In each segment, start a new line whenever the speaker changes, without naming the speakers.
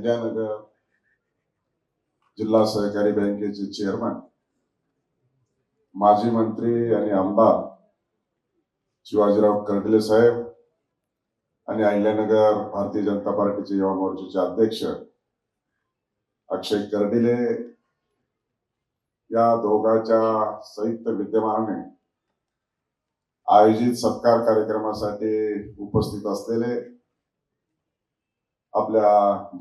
अहिल्यानगर जिल्हा सहकारी बँकेचे चेअरमन, माजी मंत्री आणि आमदार शिवाजीराव कर्डिले साहेब आणि अहिल्यानगर भारतीय जनता पार्टीचे युवा मोर्चाचे अध्यक्ष अक्षय कर्डिले या दोघांच्या संयुक्त विद्यमानाने आयोजित सत्कार कार्यक्रमासाठी उपस्थित असलेले आपल्या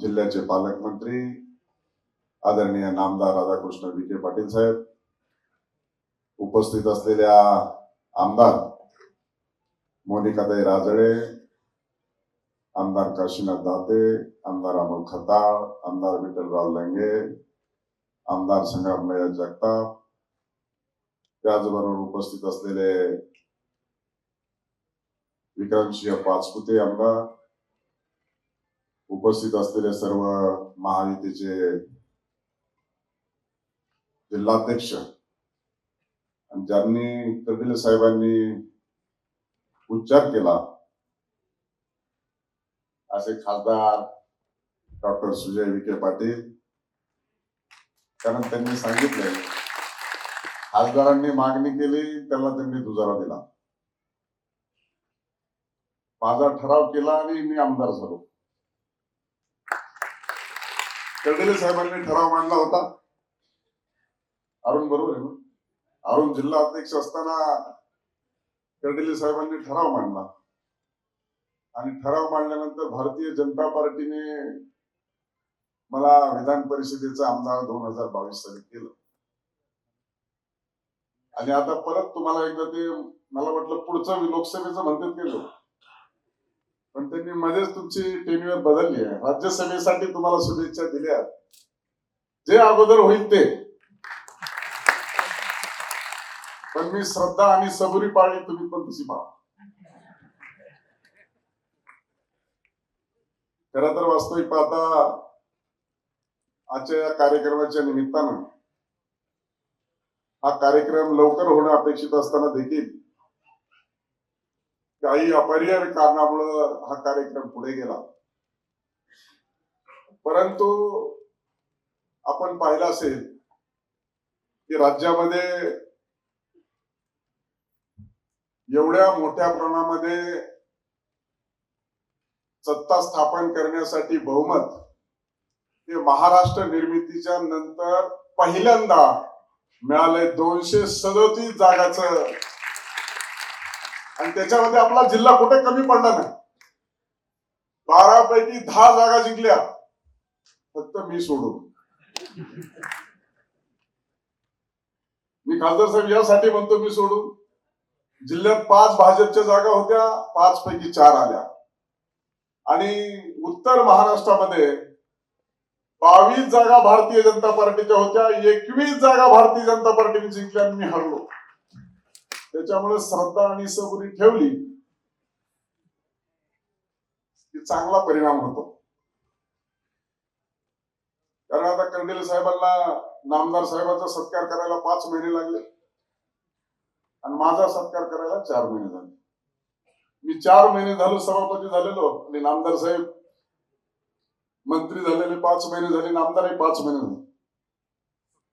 जिल्ह्याचे पालकमंत्री आदरणीय नामदार राधाकृष्ण विखे पाटील साहेब, उपस्थित असलेल्या आमदार मोनिकाताई राजळे, आमदार काशीनाथ दाते, आमदार अमोल खताळ, आमदार विठ्ठलराव लंगे, आमदार संग्रामभैया जगताप, त्याचबरोबर उपस्थित असलेले विक्रमसिंह पाचपुते आमदार, उपस्थित असलेले सर्व महायुतीचे जिल्हाध्यक्ष आणि ज्यांनी कर्डिले साहेबांनी उच्चार केला असे खासदार डॉक्टर सुजय विखे पाटील, कारण त्यांनी सांगितले खासदारांनी मागणी केली त्याला त्यांनी दुजारा दिला, माझा ठराव केला आणि मी आमदार झालो. कर्डिले साहेबांनी ठराव मांडला होता. अरुण बरोबर आहे ना? अरुण जिल्हा अध्यक्ष असताना कर्डिले साहेबांनी ठराव मांडला आणि ठराव मांडल्यानंतर भारतीय जनता पार्टीने मला विधान परिषदेचा आमदार 2022 साली केलं आणि आता परत तुम्हाला एकदा ते मला वाटलं पुढचं लोकसभेचं म्हणतात केलं, पण त्यांनी मध्येच तुमची टेन्युअर बदलली आहे. राज्यसभेसाठी तुम्हाला शुभेच्छा दिल्या, जे अगोदर होईल ते, पण मी श्रद्धा आणि सबुरी पाळली, तुम्ही पण तशी पाळा. खरं तर वास्तविक पाहता आजच्या या कार्यक्रमाच्या निमित्तानं हा कार्यक्रम लवकर होणं अपेक्षित असताना देखील काही अपरिहार्य कारणामुळे हा कार्यक्रम पुढे गेला. परंतु आपण पाहिलं असेल की राज्यामध्ये एवढ्या मोठ्या प्रमाणामध्ये सत्ता स्थापन करण्यासाठी बहुमत हे महाराष्ट्र निर्मितीच्या नंतर पहिल्यांदा मिळाले 237 जागाचं, आणि त्याच्यामध्ये आपला जिल्हा कुठे कमी पडला नाही. 12 पैकी 10 जागा जिंकल्या, फक्त मी सोडून. मी खासदार साहेब यासाठी म्हणतो मी सोडून, जिल्ह्यात 5 भाजपच्या जागा होत्या, 5 पैकी 4 आल्या आणि उत्तर महाराष्ट्रामध्ये 22 जागा भारतीय जनता पार्टीच्या होत्या, 21 जागा भारतीय जनता पार्टीने जिंकल्या आणि मी हरलो. त्याच्यामुळे श्रद्धा आणि सबुरी ठेवली की चांगला परिणाम होतो. कारण आता कर्डिले साहेबांना नामदार साहेबांचा सत्कार करायला 5 महिने लागले आणि माझा सत्कार करायला 4 महिने झाले. मी 4 महिने झालो सभापती झालेलो आणि नामदार साहेब मंत्री झालेले 5 महिने झाले, नामदारही 5 महिने झाले.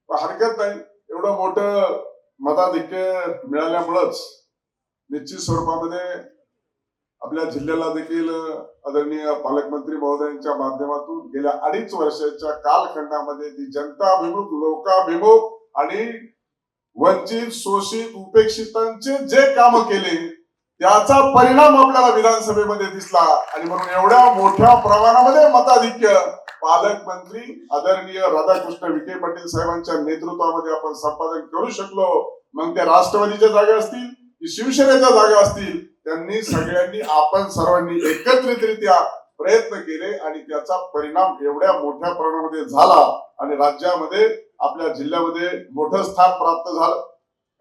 हरकत नाही, एवढं मोठं मताधिक्य मिळाल्यामुळंच निश्चित स्वरूपामध्ये आपल्या जिल्ह्याला देखील आदरणीय पालकमंत्री महोदयांच्या माध्यमातून गेल्या 2.5 वर्षाच्या कालखंडामध्ये ती जनताभिमुख, लोकाभिमुख आणि वंचित, शोषित, उपेक्षितांचे जे काम केले त्याचा परिणाम आपल्याला विधानसभेमध्ये दिसला आणि म्हणून एवढ्या मोठ्या प्रमाणामध्ये मताधिक्य पालकमंत्री आदरणीय राधाकृष्ण विखे पाटील साहेबांच्या नेतृत्वामध्ये आपण संपादन करू शकलो. मग त्या राष्ट्रवादीच्या जागा असतील की शिवसेनेच्या जागा असतील, त्यांनी सगळ्यांनी आपण सर्वांनी एकत्रितरित्या प्रयत्न केले आणि त्याचा परिणाम एवढ्या मोठ्या प्रमाणामध्ये झाला आणि राज्यामध्ये आपल्या जिल्ह्यामध्ये मोठं स्थान प्राप्त झालं.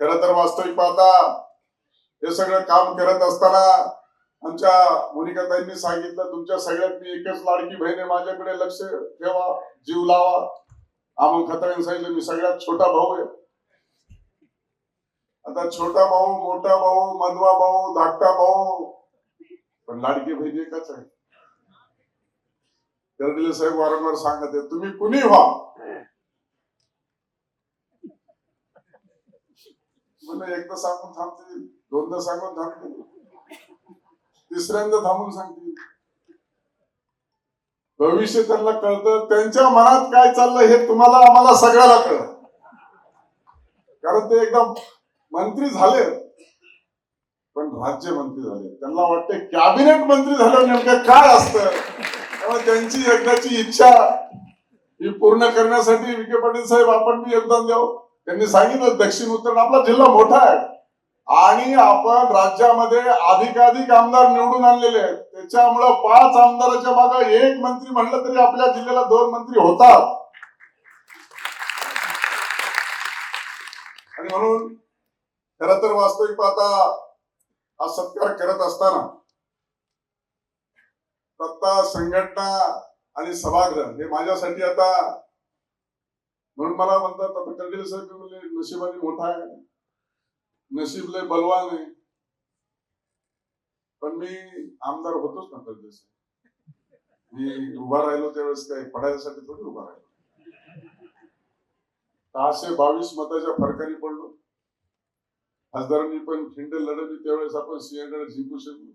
खरं तर वास्तविक पाहता हे सगळं काम करत असताना आमच्या मोनिकाताईंनी सांगितलं, तुमच्या सगळ्यात मी एकच लाडकी बहीण आहे, माझ्याकडे लक्ष ठेवा, जीव लावा. अमोल खताळांनी सांगितलं मी सगळ्यात छोटा भाऊ आहे. आता छोटा भाऊ, मोठा भाऊ, मधवा भाऊ, धाकटा भाऊ, पण लाडकी बहीण एकच आहे. कर्डिले साहेब वारंवार सांगत आहेत तुम्ही कुणी व्हा, म्हणजे एकदा सांगून थांबतील, दोनदा सांगून थांबतील, तिसऱ्यांदा थांबून सांगतील. भविष्य त्यांना कळतं, त्यांच्या मनात काय चाललंय हे तुम्हाला आम्हाला सगळ्याला कळत. कारण ते एकदम मंत्री झाले, पण राज्यमंत्री झाले. त्यांना वाटते कॅबिनेट मंत्री झाल्यावर नेमकं काय असतं. त्यामुळे त्यांची एकदाची इच्छा ही पूर्ण करण्यासाठी विखे पाटील साहेब आपण बी योगदान द्यावं. त्यांनी सांगितलं दक्षिण उत्तर आपला जिल्हा मोठा आहे आणि आपण राज्यामध्ये अधिकाधिक आमदार निवडून आणलेले आहेत. त्याच्यामुळं 5 आमदाराच्या मागे 1 मंत्री म्हणलं तरी आपल्या जिल्ह्याला 2 मंत्री होतात. आणि म्हणून खर तर वास्तविक पाहता हा सत्कार करत असताना सत्ता, संघटना आणि सभागृह हे माझ्यासाठी आता, म्हणून मला म्हणतात आता कर्डिले साहेब म्हणजे नशिबाने मोठा आहे, नशीब लय बलवान आहे, पण मी आमदार होतोच ना. कर्डिले साहेब मी उभा राहिलो त्यावेळेस काही पडायसाठी थोडी उभा राहिलो. 622 मताच्या फरकाने पडलो. खासदारांनी पण खिंड लढवली, त्यावेळेस आपण सिंहगड जिंकू शकलो.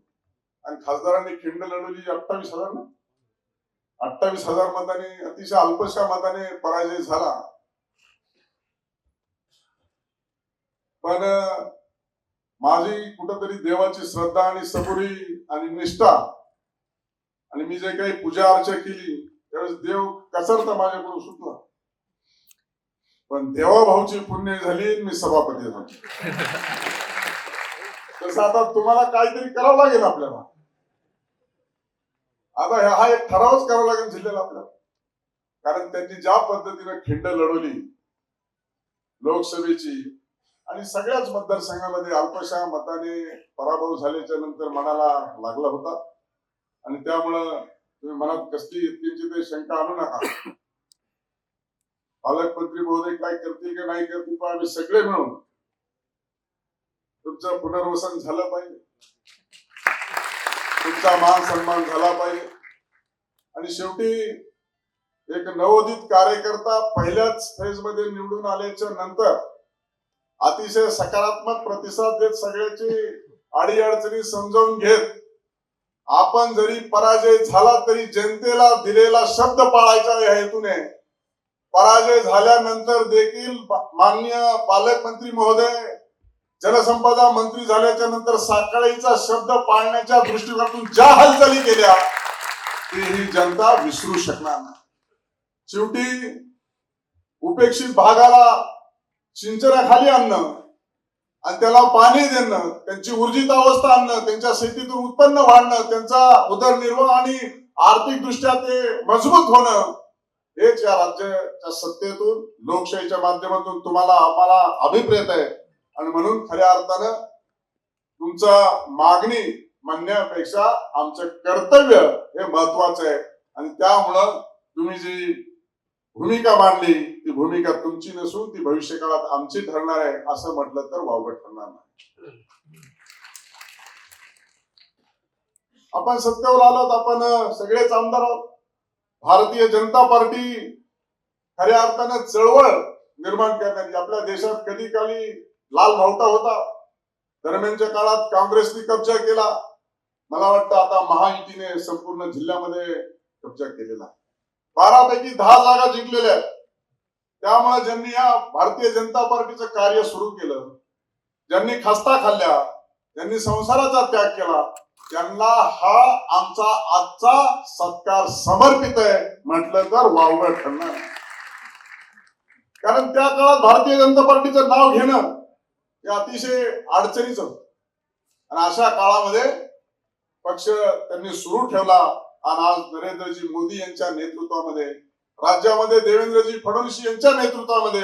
आणि खासदारांनी खिंड लढवली 28,000 ना, 28,000 मताने, अतिशय अल्पशा मताने पराजय झाला. पण माझी कुठंतरी देवाची श्रद्धा आणि सबुरी आणि निष्ठा आणि मी जे काही पूजा अर्चा केली त्यावेळेस देव कचरता माझ्याकडून सुटला. पण देवाभाऊची पुण्य झाली, मी सभापती झालो. तसं आता तुम्हाला काहीतरी करावं लागेल आपल्याला. आता हा एक ठरावच करावा लागेल जिल्ह्याला आपल्याला. कारण त्यांनी ज्या पद्धतीने खिंड लढवली लोकसभेची आणि सगळ्याच मतदारसंघामध्ये अल्पशा मताने पराभव झाल्याच्या नंतर मनाला लागला होता. आणि त्यामुळं तुम्ही मनात कसली इतकीची ते शंका आणू नका. पालकमंत्री महोदय काय करतील की नाही करतील, पण आम्ही सगळे मिळून तुमचं पुनर्वसन झालं पाहिजे, तुमचा मान सन्मान झाला पाहिजे. आणि शेवटी एक नवोदित कार्यकर्ता पहिल्याच फेज मध्ये निवडून आल्याच्या नंतर अतिशय सकारात्मक प्रतिसाद देत सगळ्याची अडीअडचणी समजावून घेत आपण जरी पराजय झाला तरी जनतेला दिलेला शब्द पाळायचा या हेतूने पराजय झाल्यानंतर देखील माननीय पालकमंत्री महोदय जलसंपदा मंत्री झाल्याच्या नंतर साखळीचा शब्द पाळण्याच्या दृष्टिकोनातून ज्या हालचाली केल्या ती ही जनता विसरू शकणार नाही. शेवटी उपेक्षित भागाला सिंचनाखाली आणणं आणि त्याला पाणी देणं, त्यांची ऊर्जित अवस्था आणणं, त्यांच्या शेतीतून उत्पन्न वाढणं, त्यांचा उदरनिर्वाह आणि आर्थिक दृष्ट्या ते मजबूत होणं, हेच या राज्याच्या सत्तेतून लोकशाहीच्या माध्यमातून तुम्हाला आम्हाला अभिप्रेत आहे. आणि म्हणून खऱ्या अर्थानं तुमचा मागणी म्हणण्यापेक्षा आमचं कर्तव्य हे महत्वाचं आहे. आणि त्यामुळं तुम्ही जी भूमिका मांडली ती भूमिका तुमची नसून ती भविष्य काळात आमची ठरणार आहे असं म्हटलं तर वावगं ठरणार नाही. आपण सत्तेवर आलोत, आपण सगळेच आमदार आहोत. भारतीय जनता पार्टी खऱ्या अर्थानं चळवळ निर्माण करण्याची, आपल्या देशात कधी काली लाल भावटा होता, दरम्यानच्या काळात काँग्रेसने कब्जा केला. मला वाटतं आता महायुतीने संपूर्ण जिल्ह्यामध्ये कब्जा केलेला. 12 पैकी 10 जागा जिंकलेल्या आहेत. त्यामुळे ज्यांनी या भारतीय जनता पार्टीचं कार्य सुरू केलं, ज्यांनी खस्ता खाल्ल्या, ज्यांनी संसाराचा त्याग केला, त्यांना हा आमचा आजचा सत्कार समर्पित आहे म्हटलं तर वावगं ठरणार. कारण त्या काळात भारतीय जनता पार्टीचं नाव घेणं हे अतिशय अडचणीचं होतं. आणि अशा काळामध्ये पक्ष त्यांनी सुरू ठेवला. आणि आज नरेंद्रजी मोदी यांच्या नेतृत्वामध्ये, राज्यामध्ये देवेंद्रजी फडणवीस यांच्या नेतृत्वामध्ये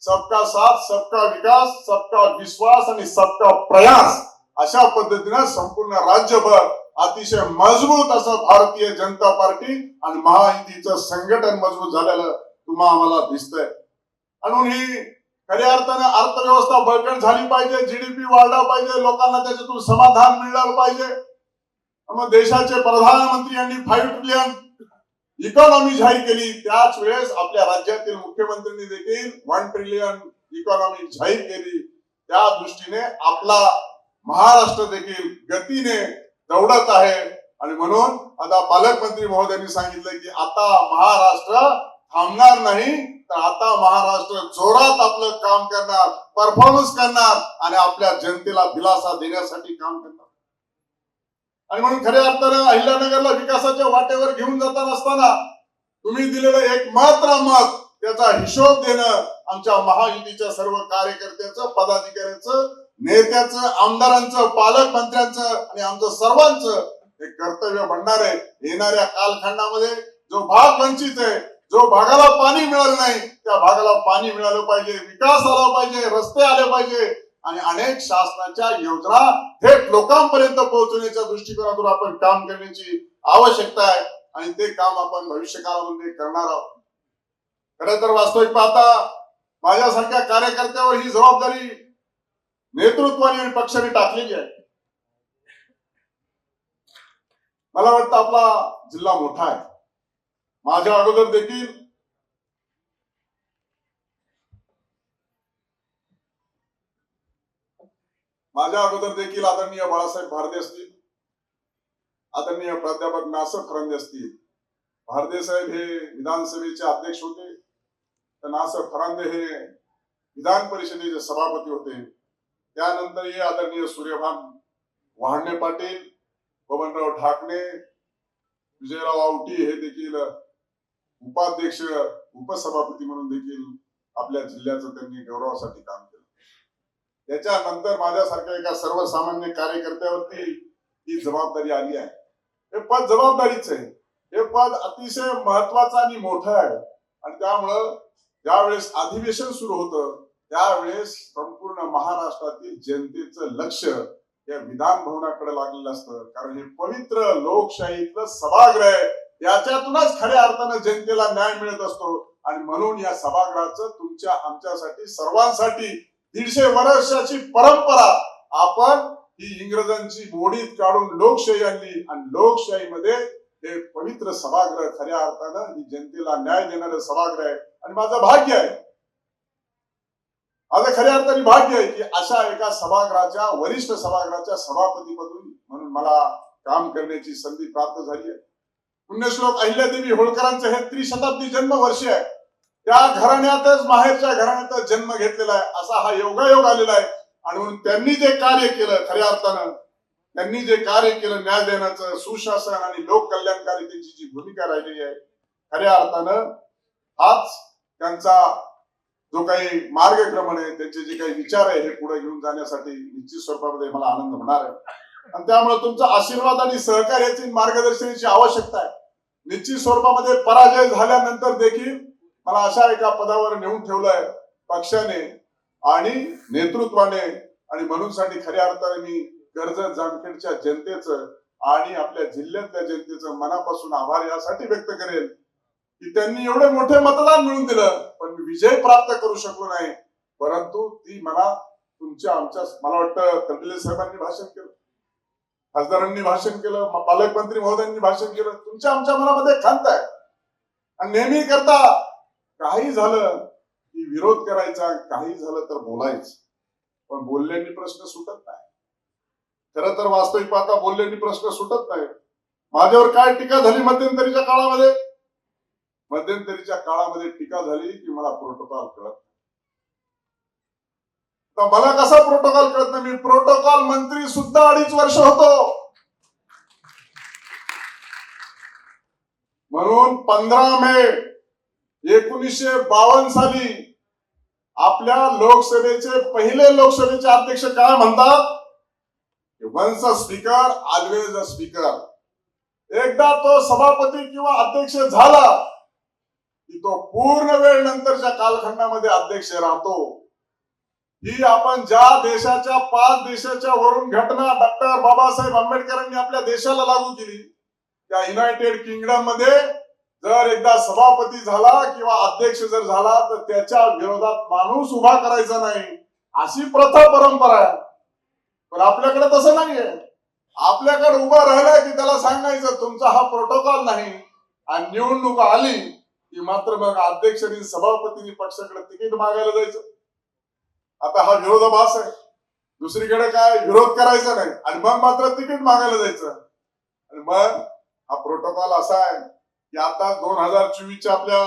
सबका साथ, सबका विकास, सबका विश्वास आणि सबका प्रयास अशा पद्धतीने संपूर्ण राज्यभर अतिशय मजबूत असं भारतीय जनता पार्टी आणि महायुतीचं संघटन मजबूत झालेलं तुम्हाला आम्हाला दिसतंय. म्हणून ही खऱ्या अर्थाने अर्थव्यवस्था बळकट झाली पाहिजे, जीडीपी वाढला पाहिजे, लोकांना त्याच्यातून समाधान मिळालं पाहिजे. मग देशाचे प्रधानमंत्री यांनी 5 ट्रिलियन इकॉनॉमी जाहीर केली, त्याच वेळेस आपल्या राज्यातील मुख्यमंत्र्यांनी देखील 1 ट्रिलियन इकॉनॉमी जाहीर केली. त्या दृष्टीने आपला महाराष्ट्र देखील गतीने दौडत आहे. आणि म्हणून आता पालकमंत्री महोदयांनी सांगितलं की आता महाराष्ट्र थांबणार नाही, तर आता महाराष्ट्र जोरात आपलं काम करणार, परफॉर्मन्स करणार आणि आपल्या जनतेला दिलासा देण्यासाठी काम करणार. आणि म्हणून खऱ्या अर्थानं अहिल्यानगरला विकासाच्या वाटेवर घेऊन जाताना असताना तुम्ही दिलेलं एक मात्र मत, त्याचा हिशोब देणं आमच्या महायुतीच्या सर्व कार्यकर्त्याचं, पदाधिकाऱ्यांचं, नेत्याचं, आमदारांचं, पालकमंत्र्यांचं आणि आमचं सर्वांचं हे कर्तव्य बनणार आहे. येणाऱ्या कालखंडामध्ये जो भाग वंचित आहे, जो भागाला पाणी मिळालं नाही, त्या भागाला पाणी मिळालं पाहिजे, विकास आला पाहिजे, रस्ते आले पाहिजे आणि अनेक शासनाच्या योजना थेट लोकांपर्यंत पोहोचवण्याच्या दृष्टिकोनातून आपण काम करण्याची आवश्यकता आहे. आणि ते काम आपण भविष्य काळामध्ये करणार आहोत. खरं तर वास्तविक पाहता माझ्यासारख्या कार्यकर्त्यावर ही जबाबदारी नेतृत्वाने आणि पक्षाने टाकलेली आहे. मला वाटतं आपला जिल्हा मोठा आहे. माझ्या अगोदर देखील आदरणीय बाळासाहेब भारदे असतील, आदरणीय प्राध्यापक नासर फरांदे असतील. भारदे साहेब हे विधानसभेचे अध्यक्ष होते, तर नासर फरांदे हे विधान परिषदेचे सभापती होते. त्यानंतर हे आदरणीय सूर्यभान वहाणे पाटील, बबनराव ढाकणे, विजयराव आवटी हे देखील उपाध्यक्ष, उपसभापती म्हणून देखील आपल्या जिल्ह्याचं त्यांनी गौरवासाठी काम केलं. त्याच्यानंतर माझ्यासारख्या एका सर्वसामान्य कार्यकर्त्यावरती ही जबाबदारी आली आहे. हे पद जबाबदारीच आहे. हे पद अतिशय महत्वाचं आणि मोठं आहे. आणि त्यामुळं ज्यावेळेस अधिवेशन सुरू होतं त्यावेळेस संपूर्ण महाराष्ट्रातील जनतेचं लक्ष या विधान भवनाकडे लागलेलं असतं. कारण हे पवित्र लोकशाहीतलं सभागृह आहे. याच्यातूनच खऱ्या अर्थानं जनतेला न्याय मिळत असतो. आणि म्हणून या सभागृहाचं तुमच्या आमच्यासाठी सर्वांसाठी 150 वर्षाची परंपरा आपण ही इंग्रजांची मोडीत काढून लोकशाही आणली. आणि लोकशाहीमध्ये हे पवित्र सभागृह खऱ्या अर्थानं ही जनतेला न्याय देणारं सभागृह आहे. आणि माझं भाग्य आहे, माझं खऱ्या अर्थाने भाग्य आहे की अशा एका सभागृहाच्या, वरिष्ठ सभागृहाच्या सभापतीपदी म्हणून मला काम करण्याची संधी प्राप्त झाली आहे. पुण्यश्लोक अहिल्यादेवी होळकरांचं हे त्रिशताब्दी जन्म वर्ष आहे. त्या घराण्यातच, माहेरच्या घराण्यातच जन्म घेतलेला आहे. असा हा योगायोग आलेला आहे. आणि म्हणून त्यांनी जे कार्य केलं, खऱ्या अर्थानं त्यांनी जे कार्य केलं, न्याय देण्याचं, सुशासन आणि लोक कल्याणकारी त्यांची जी भूमिका राहिलेली आहे, खऱ्या अर्थानं हाच त्यांचा जो काही मार्गक्रमण आहे, त्यांचे जे काही विचार आहे, हे पुढे घेऊन जाण्यासाठी निश्चित स्वरूपामध्ये मला आनंद होणार आहे. आणि त्यामुळे तुमचा आशीर्वाद आणि सहकार्याची, मार्गदर्शनाची आवश्यकता आहे. निश्चित स्वरूपामध्ये पराजय झाल्यानंतर देखील मला अशा एका पदावर नेऊन ठेवलंय पक्षाने आणि नेतृत्वाने. आणि म्हणूनसाठी खऱ्या अर्थाने मी कर्जत जामखेडच्या जनतेचं आणि आपल्या जिल्ह्यातल्या जनतेचं मनापासून आभार यासाठी व्यक्त करेल की त्यांनी एवढे मोठे मतदान मिळवून दिलं, पण मी विजय प्राप्त करू शकलो नाही. परंतु ती मला तुमच्या आमच्या, मला वाटतं तडले साहेबांनी भाषण केलं, खासदारांनी भाषण केलं, पालकमंत्री महोदयांनी भाषण केलं, तुमच्या आमच्या मनामध्ये खंत आहे. आणि नेहमी करता काही झालं की विरोध करायचा, काही झालं तर बोलायचं, पण बोलल्याने प्रश्न सुटत नाही. खरं तर वास्तविक पाहता बोलल्याने प्रश्न सुटत नाही. माझ्यावर काय टीका झाली मध्यंतरीच्या काळामध्ये? मध्यंतरीच्या काळामध्ये टीका झाली की मला प्रोटोकॉल कळत नाही. मला कसा प्रोटोकॉल कळत नाही? मी प्रोटोकॉल मंत्री सुद्धा 2.5 वर्ष होतो. म्हणून 15 मे 1952 साली आपल्या लोकसभेचे पहिले लोकसभेचे अध्यक्ष काय म्हणतात? Once a speaker always a speaker. एकदा तो सभापती किंवा अध्यक्ष झाला की तो पूर्ण वेळ नंतरच्या कालखंडामध्ये अध्यक्ष राहतो. ही आपण ज्या देशाच्या 5 देशाच्या वरून घटना डॉक्टर बाबासाहेब आंबेडकरांनी आपल्या देशाला लागू केली, त्या युनायटेड किंगडम मध्ये जर एकदा सभापती झाला किंवा अध्यक्ष जर झाला तर त्याच्या विरोधात माणूस उभा करायचा नाही, अशी प्रथा परंपरा आहे. पण आपल्याकडे तसं नाहीये. आपल्याकडे उभा राहिला की त्याला सांगायचं तुमचा हा प्रोटोकॉल नाही, आणि निवडणूक आली की मात्र मग अध्यक्षांनी सभापतींनी पक्षाकडे तिकीट मागायला जायचं. आता हा विरोधाभास आहे. दुसरीकडे काय विरोध करायचा नाही आणि मग मात्र तिकीट मागायला जायचं. आणि मग हा प्रोटोकॉल असा आहे की आता 2024च्या आपल्या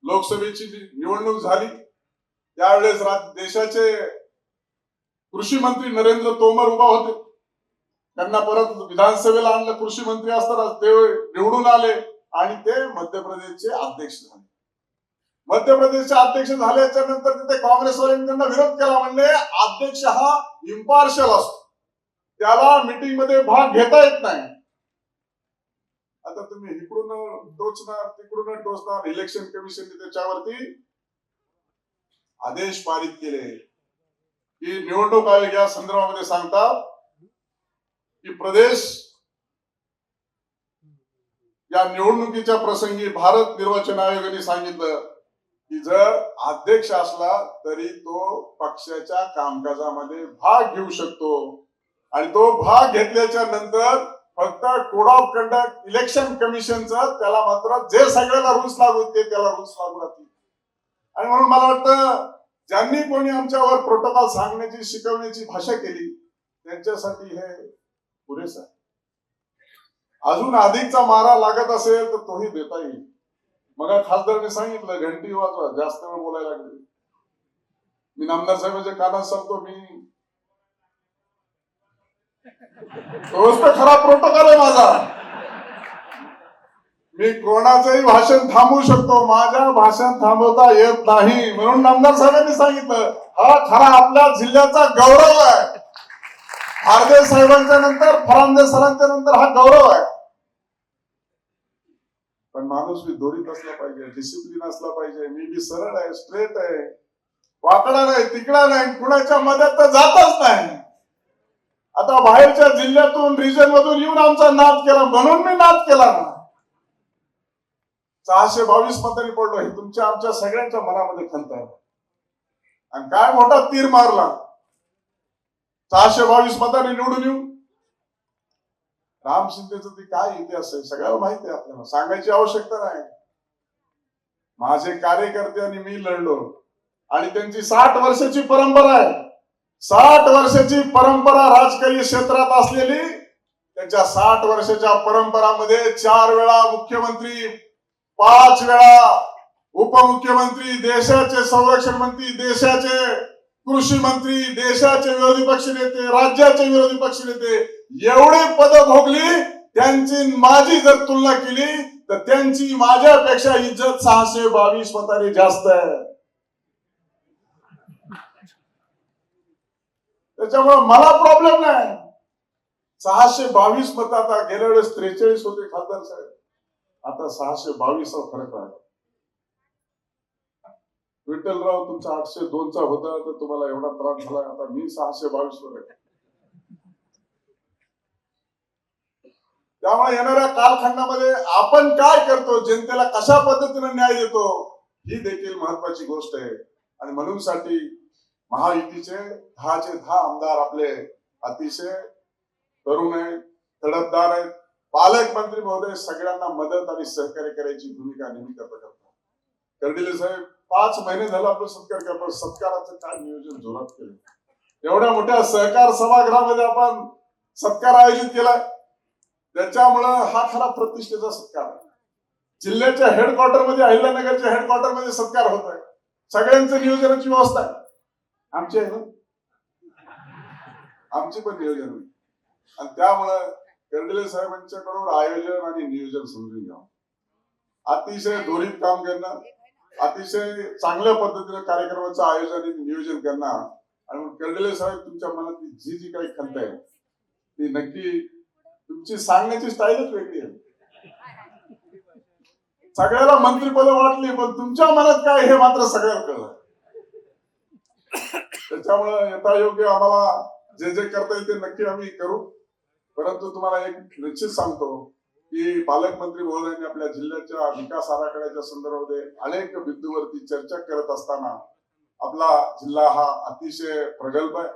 लोकसभेची निवडणूक झाली त्यावेळेस देशाचे कृषी मंत्री नरेंद्र तोमर उभा होते. त्यांना परत विधानसभेला आणलं. कृषी मंत्री असताना ते निवडून आले आणि ते मध्य प्रदेशचे अध्यक्ष झाले. मध्य प्रदेशचे अध्यक्ष झाल्याच्या नंतर तिथे काँग्रेसवाल्यांनी त्यांना विरोध केला. म्हणले अध्यक्ष हा इम्पार्शियल असतो, त्याला मीटिंग मध्ये भाग घेता येत नाही. आता तुम्ही इकडून टोचणार तिकडून टोचणार. इलेक्शन कमिशनने त्याच्यावरती आदेश पारित केले की निवडणूक आयोग या संदर्भामध्ये सांगतात की प्रदेश या निवडणुकीच्या प्रसंगी भारत निर्वाचन आयोगाने सांगितलं की जर अध्यक्ष असला तरी तो पक्षाच्या कामकाजामध्ये भाग घेऊ शकतो आणि तो भाग घेतल्याच्या नंतर फक्त कोड ऑफ कंडक्ट इलेक्शन कमिशनचं त्याला मात्र जे सगळ्याला रूल्स लागू ते त्याला रूल्स लागू राहतील. आणि म्हणून मला वाटतं ज्यांनी कोणी आमच्यावर प्रोटोकॉल सांगण्याची शिकवण्याची भाषा केली त्यांच्यासाठी हे पुरेसं आहे. अजून अधिकचा मारा लागत असेल तर तोही देता येईल. मग खासदारांनी सांगितलं घंटी वाजवा, जास्त वेळ बोलायला लागले. मी नामदार साहेबांच्या कानात सांगतो, मी तोच तर खरा प्रोटोकॉल आहे माझा. मी कोणाचंही भाषण थांबवू शकतो, माझ्या भाषण थांबवता येत नाही. म्हणून नामदार साहेबांनी सांगितलं हा खरा आपल्या जिल्ह्याचा गौरव आहे. भारदे साहेबांच्या नंतर फरांदे सरांच्या नंतर हा गौरव आहे. पण माणूस बी दोरीत असला पाहिजे, डिसिप्लिन असला पाहिजे. मी बी सरळ आहे, स्ट्रेट आहे, वाकडा नाही तिकडा नाही, कुणाच्या मदत तर जातच नाही. आता बाहेरच्या जिल्ह्यातून रिजन मधून येऊन आमचा नाद केला म्हणून मी नाद केला ना. 622 मतांनी पडलो हे तुमच्या आमच्या सगळ्यांच्या मनामध्ये खंत आहे. आणि काय मोठा तीर मारला 622 मतांनी निवडून येऊन. राम शिंदेचं ते काय इतिहास आहे सगळ्याला माहिती आहे, आपल्याला सांगायची आवश्यकता नाही. माझे कार्यकर्ते आणि मी लढलो आणि त्यांची 60 वर्षाची परंपरा आहे. 60 वर्षाची परंपरा राजकीय क्षेत्रात असलेली, त्यांच्या 60 वर्षाच्या परंपरामध्ये 4 वेळा मुख्यमंत्री, 5 वेळा उपमुख्यमंत्री, देशाचे संरक्षण मंत्री, देशाचे कृषी मंत्री, देशाचे विरोधी पक्ष नेते, राज्याचे विरोधी पक्ष नेते, एवढी पद भोगली. त्यांची माझी जर तुलना केली तर त्यांची माझ्यापेक्षा इज्जत 622 मतांनी जास्त आहे. त्याच्यामुळे मला प्रॉब्लेम नाही. 622 मत. आता गेल्या वेळेस 43 होते खासदार साहेब, आता 622 फरक आहे. विठ्ठलराव तुमचा 802चा होता तर तुम्हाला एवढा त्रास झाला. आता मी 622 वर आहे. त्यामुळे येणाऱ्या कालखंडामध्ये आपण काय करतो, जनतेला कशा पद्धतीने न्याय देतो ही देखील महत्वाची गोष्ट आहे. आणि म्हणून साठी महायुतीचे 10चे 10 आमदार आपले अतिशय तरुण आहेत, तडफदार आहेत. पालकमंत्री महोदय सगळ्यांना मदत आणि सहकार्य करायची भूमिका नेहमी करतात. कर्डिले साहेब 5 महिने झाला आपलं सत्कार करतो. सत्काराचं काय नियोजन जोरात केलं. एवढ्या मोठ्या सहकार सभागृहामध्ये आपण सत्कार आयोजित केलाय. त्याच्यामुळं हा खरा प्रतिष्ठेचा सत्कार आहे. जिल्ह्याच्या हेडक्वार्टर मध्ये, अहिल्यानगरच्या हेडक्वार्टर मध्ये सत्कार होत आहे. सगळ्यांचं नियोजनाची व्यवस्था आहे. आमची आहे ना, आमची पण नियोजन होईल. आणि त्यामुळं कर्डिले साहेबांच्याकडून आयोजन आणि नियोजन समजून घ्यावं. अतिशय धोरित काम करणं, अतिशय चांगल्या पद्धतीने कार्यक्रमाचं आयोजन आणि नियोजन करणं. आणि कर्डिले साहेब तुमच्या मनातली जी जी काही खंत आहे ती नक्की, तुमची सांगण्याची स्टाईलच वेगळी आहे. सगळ्याला मंत्रीपद वाटली पण तुमच्या मनात काय हे मात्र सगळ्याला कळलं. त्याच्यामुळे यथायोग्य आम्हाला जे जे करता येईल ते नक्की आम्ही करू. परंतु तुम्हाला एक निश्चित सांगतो की पालकमंत्री महोदयांनी आपल्या जिल्ह्याच्या विकास आराखड्याच्या संदर्भामध्ये अनेक बिंदूवरती चर्चा करत असताना आपला जिल्हा हा अतिशय प्रगल्भ आहे,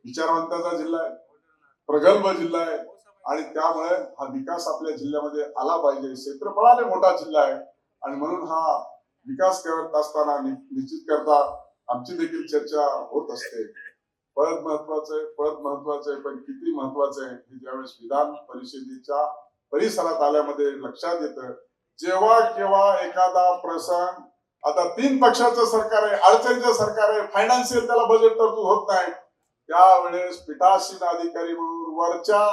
विचारवंताचा जिल्हा आहे, प्रगल्भ जिल्हा आहे. आणि त्यामुळे हा विकास आपल्या जिल्ह्यामध्ये आला पाहिजे. क्षेत्रफळाने मोठा जिल्हा आहे आणि म्हणून हा विकास करत असताना निश्चित करता आमची देखील चर्चा होत असते. पद महत्वाचं आहे, पद महत्वाचं आहे, पण किती महत्वाचं आहे हे ज्यावेळेस विधान परिषदेच्या परिसरात आल्यामध्ये लक्षात येतं. जेव्हा केव्हा एखादा प्रसंग, आता 3 पक्षाचं सरकार आहे, अडचणीचं सरकार आहे, फायनान्शियल त्याला बजेट तरतूद होत नाही, त्यावेळेस पीठासीन अधिकारी म्हणून वरच्या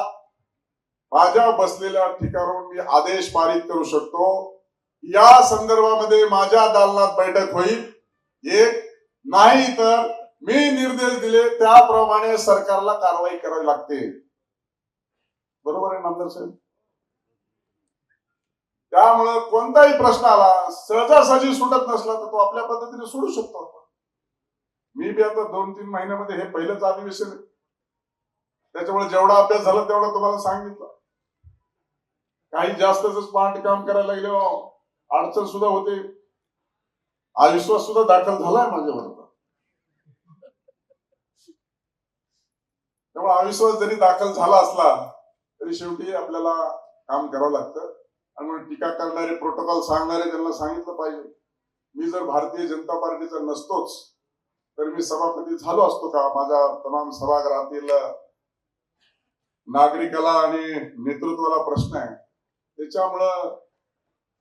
माझ्या बसलेल्या ठिकाणाहून मी आदेश पारित करू शकतो. या संदर्भामध्ये माझ्या दालनात बैठक होईल. एक नाही तर मी निर्देश दिले त्याप्रमाणे सरकारला कारवाई करावी लागते. बरोबर आहे नामदार साहेब? त्यामुळे कोणताही प्रश्न आला सहजासहजी सुटत नसला तर तो आपल्या पद्धतीने सोडू शकतो. मी बी आता 2-3 महिन्यामध्ये हे पहिलंच अधिवेशन आहे, त्याच्यामुळे जेवढा अभ्यास झाला तेवढा तुम्हाला सांगितलं. काही जास्तच स्मार्ट काम करायला लागले अडचण सुद्धा होते. अविश्वास सुद्धा दाखल झालाय माझ्यावर. त्यामुळे अविश्वास जरी दाखल झाला असला तरी शेवटी आपल्याला काम करावं लागतं. आणि म्हणून टीका करणारे, प्रोटोकॉल सांगणारे त्यांना सांगितलं पाहिजे. मी जर भारतीय जनता पार्टीचा नसतोच तर मी सभापती झालो असतो का? माझ्या तमाम सभागृहातील नागरिकाला आणि नेतृत्वाला प्रश्न आहे. त्याच्यामुळं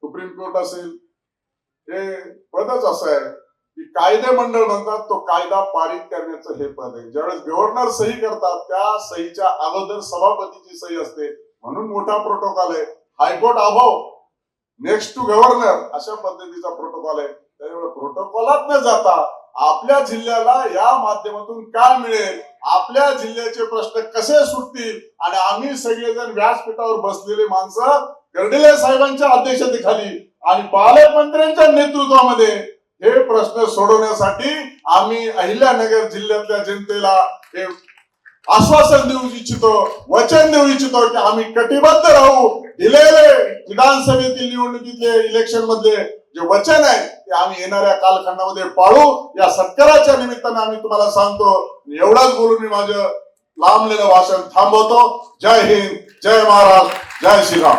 सुप्रीम कोर्ट असेल, हे पदच असं आहे की कायदे मंडळ म्हणतात, तो कायदा पारित करण्याचं हे पद आहे. ज्यावेळेस गव्हर्नर सही करतात त्या सहीच्या अगोदर सभापतीची सही असते, म्हणून मोठा प्रोटोकॉल आहे. हायकोर्ट अभाव नेक्स्ट टू गव्हर्नर अशा पद्धतीचा प्रोटोकॉल आहे. त्यामुळे प्रोटोकॉलात न जाता आपल्या जिल्ह्याला या माध्यमातून काय मिळेल, आपल्या जिल्ह्याचे प्रश्न कसे सुटतील, आणि आम्ही सगळेजण व्यासपीठावर बसलेले माणसं कर्डिले साहेबांच्या अध्यक्षतेखाली आणि पालकमंत्र्यांच्या नेतृत्वामध्ये हे प्रश्न सोडवण्यासाठी आम्ही अहिल्यानगर जिल्ह्यातल्या जनतेला हे आश्वासन देऊ इच्छितो, वचन देऊ इच्छितो की आम्ही कटिबद्ध राहू. दिलेले विधानसभेतील निवडणुकीतले इलेक्शन मधले जे वचन आहे ते आम्ही येणाऱ्या कालखंडामध्ये पाळू. या सत्काराच्या निमित्ताने आम्ही तुम्हाला सांगतो. एवढाच बोलून मी माझं लांबलेलं भाषण थांबवतो. जय हिंद, जय महाराष्ट्र, जय श्रीराम.